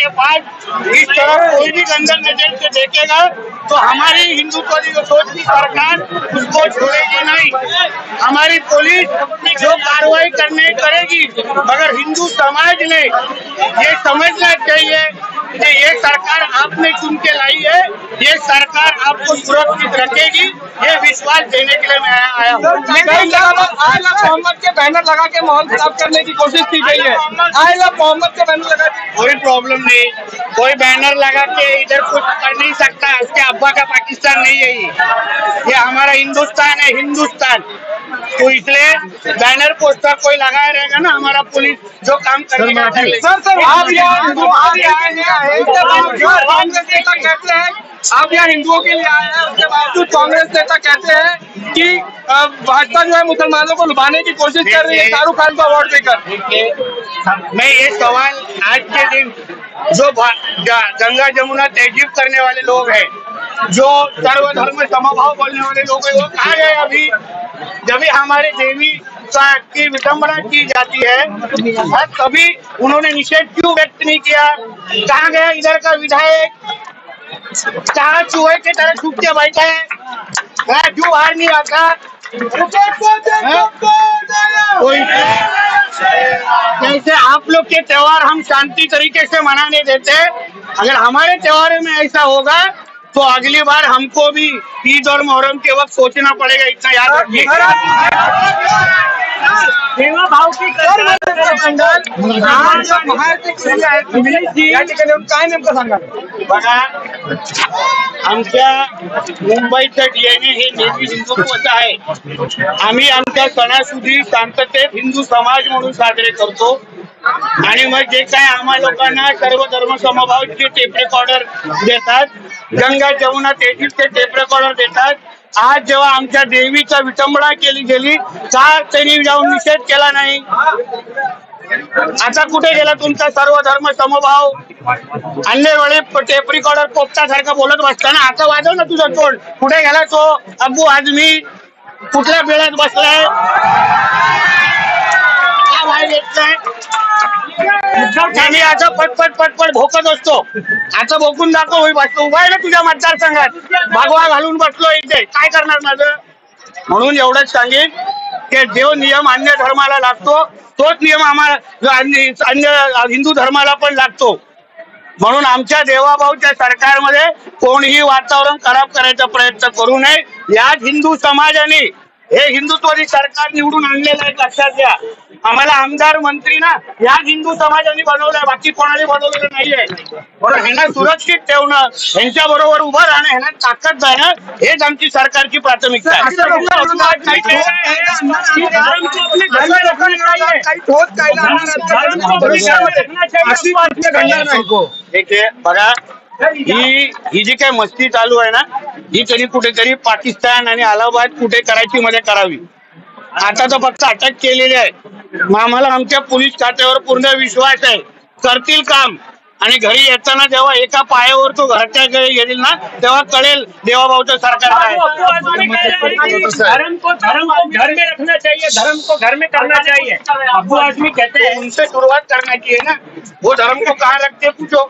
के बाद इस तरह कोई भी गंदा नजर से देखेगा तो हमारी हिंदुत्व की जो सोच की सरकार उसको छोड़ेगी नहीं। हमारी पुलिस जो कार्रवाई करेगी, मगर हिंदू समाज ने ये समझना चाहिए कि ये सरकार आपने चुन के लाई है, ये सरकार आपको सुरक्षित रखेगी, ये विश्वास देने के लिए मैं आया हूँ। मोहम्मद के बैनर लगा के माहौल खराब करने की कोशिश की गई है। I love Mohammed K banner लगा कोई प्रॉब्लम नहीं, कोई बैनर लगा के इधर कुछ कर नहीं सकता। उसके अब्बा का पाकिस्तान नहीं है, ये हमारा हिंदुस्तान है, हिंदुस्तान। तो इसलिए बैनर पोस्टर कोई लगाया रहेगा ना, हमारा पुलिस जो काम करेगा। आप यहाँ हिंदुओं के लिए आए हैं, उसके बावजूद कांग्रेस नेता कहते हैं कि भाजपा जो है मुसलमानों को लुभाने की कोशिश कर रही है शाहरुख खान को अवार्ड देकर। मैं ये सवाल आज के दिन जो गंगा जमुना तहजीब करने वाले लोग हैं, जो सर्वधर्म समभाव बोलने वाले लोग हैं, वो कहाँ गए अभी? जब हमारे देवी की विडंबना की जाती है तभी उन्होंने निषेध क्यों व्यक्त नहीं किया? कहाँ गया इधर का विधायक? कहाँ चूहे के तरह छुप के बैठा है? क्यों बाहर नहीं आता? जैसे आप लोग के त्योहार हम शांति तरीके से मनाने देते, अगर हमारे त्योहार में ऐसा होगा तो अगली बार हमको भी ईद और मुहर्रम के वक्त सोचना पड़ेगा। इतना याद रखिए। सेवा भाव की बघा, आमच्या मुंबईचं DNA हे नेहमी हिंदुत्वाचं आहे। आम्ही आमच्या सणासुदी शांततेत हिंदू समाज म्हणून साजरे करतो आणि मग जे काय आम्हा लोकांना सर्व धर्म समभावाचे टेप रेकॉर्डर देतात, गंगा जमुना तहजीबचे टेप रेकॉर्डर देतात। आज जेव्हा आमच्या देवीचा विटंबना केली गेली का त्यांनी जाऊन निषेध केला नाही? आता कुठे गेला तुमचा सर्व धर्म समभाव? अन्य वेळी टेप रेकॉर्डर पोपटासारखं बोलत बसताना आता वाजव ना तुझं तोंड। कुठे गेला तो अब्बू आझमी? कुठल्या बेळ्यात बसलाय? का बाहेर येत नाही? आता पटपट पटपट भोकत असतो। आता भोकून दाखव, बसतो उभा आहे ना तुझ्या मतदारसंघात, भागवा घालून बसलो इथे, काय करणार माझं? म्हणून एवढंच सांगेन की जो नियम अन्य धर्माला लागतो तोच नियम आम्हाला अन्य हिंदू धर्माला पण लागतो। म्हणून आमच्या देवाभाऊच्या सरकारमध्ये कोणीही वातावरण खराब करायचा प्रयत्न करू नये। याच हिंदू समाजाने हे हिंदुत्वादी सरकार निवडून आणलेलं आहे, लक्षात घ्या। आम्हाला आमदार मंत्री ना या हिंदू समाजाने बनवलंय, बाकी कोणाने बनवलेलं नाहीये। म्हणून ह्यांना सुरक्षित ठेवणं, ह्यांच्या बरोबर उभं राहणं, ह्यांना ताकद जाणं हेच आमची सरकारची प्राथमिकता आहे। बघा, ही जी काय मस्ती चालू आहे ना, ही तरी कुठेतरी पाकिस्तान आणि अलाहाबाद कुठे करायची मध्ये करावी। आता तर फक्त अटक केलेली आहे, मग आम्हाला आमच्या पोलीस खात्यावर पूर्ण विश्वास आहे, करतील काम। आणि घरी येताना जेव्हा एका पायावर तो घरच्या येईल ना, तेव्हा कळेल देवाभाऊचं सरकार आहे। धर्म को घर में रखना चाहिए, धर्म को घर में करना चाहिए। अब्बू आझमी कहते हैं उनसे शुरुआत करना चाहिए ना, वो धर्म को कहाँ रखते पूछो।